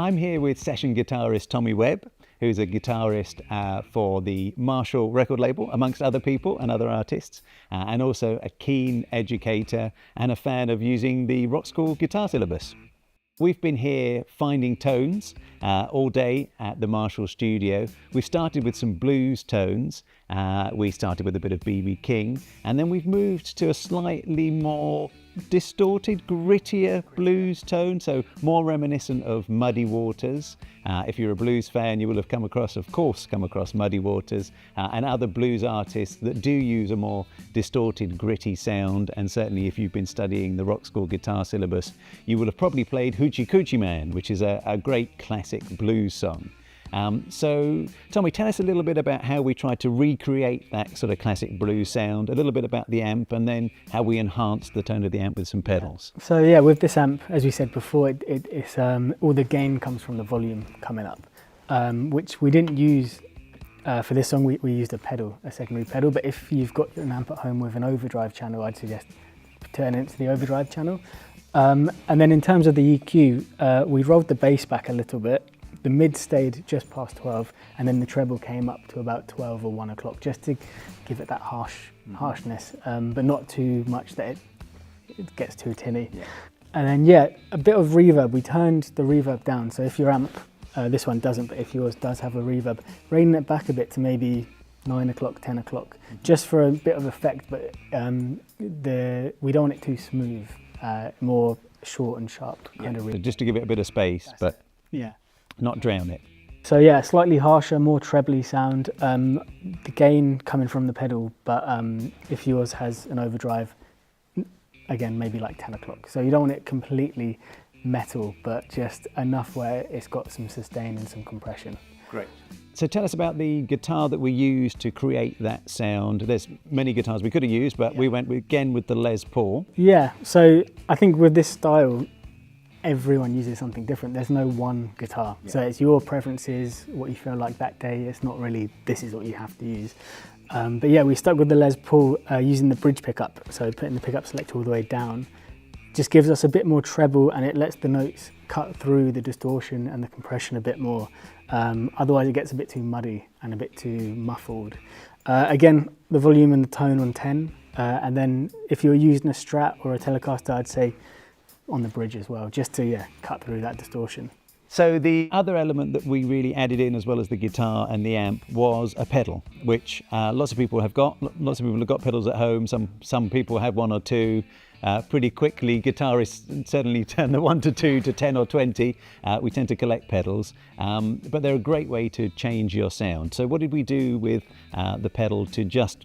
I'm here with session guitarist Tommy Webb, who's a guitarist for the Marshall record label, amongst other people and other artists, and also a keen educator and a fan of using the Rock School guitar syllabus. We've been here finding tones all day at the Marshall studio. We started with some blues tones. We started with a bit of B.B. King, and then we've moved to a slightly more distorted, grittier blues tone, so more reminiscent of Muddy Waters. If you're a blues fan, you will have come across Muddy Waters and other blues artists that do use a more distorted, gritty sound. And certainly if you've been studying the Rock School guitar syllabus, you will have probably played Hoochie Coochie Man, which is a great classic blues song. So Tommy, tell us a little bit about how we tried to recreate that sort of classic blues sound, a little bit about the amp, and then how we enhanced the tone of the amp with some pedals. So yeah, with this amp, as we said before, it's all the gain comes from the volume coming up, which we didn't use for this song. We used a secondary pedal, but if you've got an amp at home with an overdrive channel, I'd suggest turn it to the overdrive channel. And then in terms of the EQ, we rolled the bass back a little bit. The mid stayed just past 12, and then the treble came up to about 12 or 1 o'clock, just to give it that harshness, but not too much that it gets too tinny. Yeah. And then yeah, a bit of reverb. We turned the reverb down, so if your amp, this one doesn't, but if yours does have a reverb, reining it back a bit to maybe 9 o'clock, 10 o'clock, just for a bit of effect, but we don't want it too smooth, more short and sharp kind of reverb. So just to give it a bit of space, but yeah, not drown it. So yeah, slightly harsher, more trebly sound. The gain coming from the pedal, but if yours has an overdrive, again, maybe like 10 o'clock. So you don't want it completely metal, but just enough where it's got some sustain and some compression. Great. So tell us about the guitar that we used to create that sound. There's many guitars we could have used, but we went again with the Les Paul. Yeah, so I think with this style, everyone uses something different. There's no one guitar. Yeah. So it's your preferences, what you feel like that day. It's not really, this is what you have to use. But yeah, we stuck with the Les Paul using the bridge pickup. So putting the pickup selector all the way down just gives us a bit more treble, and it lets the notes cut through the distortion and the compression a bit more. Otherwise it gets a bit too muddy and a bit too muffled. Again, the volume and the tone on 10. And then if you're using a Strat or a Telecaster, I'd say on the bridge as well, just to cut through that distortion. So the other element that we really added in, as well as the guitar and the amp, was a pedal, which lots of people have got. Lots of people have got pedals at home. Some people have one or two. Pretty quickly, guitarists certainly turn the 1 to 2 to 10 or 20. We tend to collect pedals, but they're a great way to change your sound. So what did we do with the pedal to just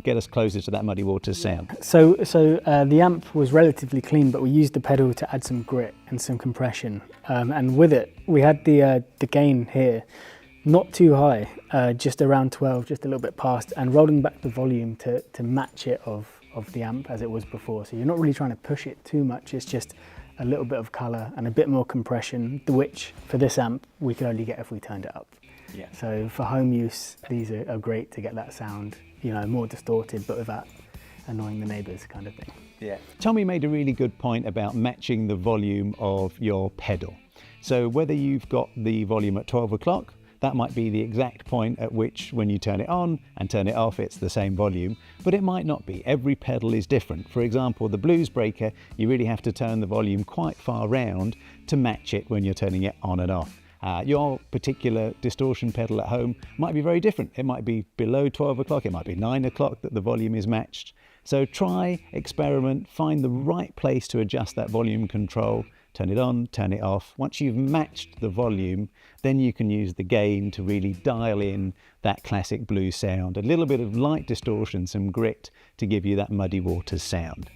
get us closer to that Muddy Waters sound? So the amp was relatively clean, but we used the pedal to add some grit and some compression. And with it, we had the gain here, not too high, just around 12, just a little bit past, and rolling back the volume to match it of the amp as it was before. So you're not really trying to push it too much, it's just a little bit of colour and a bit more compression, which for this amp we could only get if we turned it up. Yeah. So for home use, these are great to get that sound, more distorted but without annoying the neighbours kind of thing. Yeah. Tommy made a really good point about matching the volume of your pedal. So whether you've got the volume at 12 o'clock, that might be the exact point at which, when you turn it on and turn it off, it's the same volume, but it might not be. Every pedal is different. For example, the Blues Breaker, you really have to turn the volume quite far round to match it when you're turning it on and off. Your particular distortion pedal at home might be very different. It might be below 12 o'clock, it might be 9 o'clock that the volume is matched. So try, experiment, find the right place to adjust that volume control. Turn it on, turn it off. Once you've matched the volume, then you can use the gain to really dial in that classic blues sound. A little bit of light distortion, some grit to give you that Muddy Waters sound.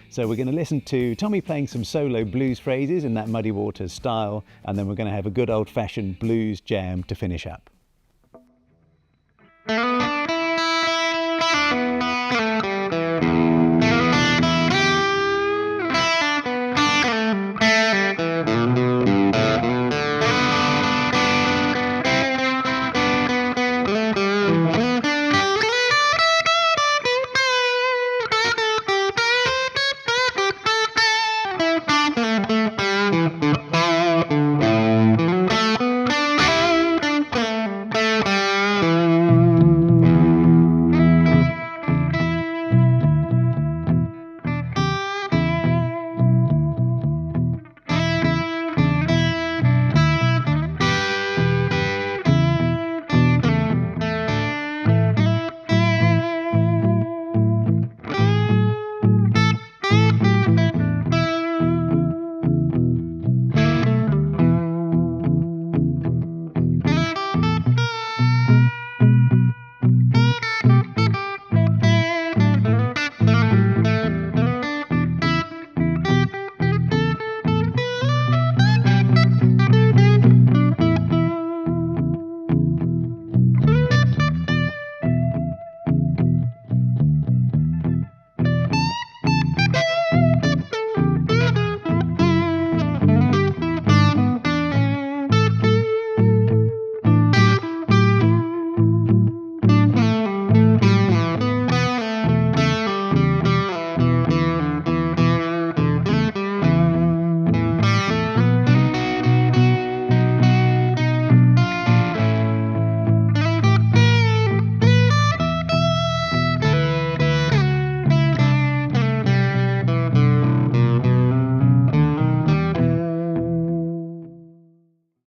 So we're going to listen to Tommy playing some solo blues phrases in that Muddy Waters style, and then we're going to have a good old-fashioned blues jam to finish up.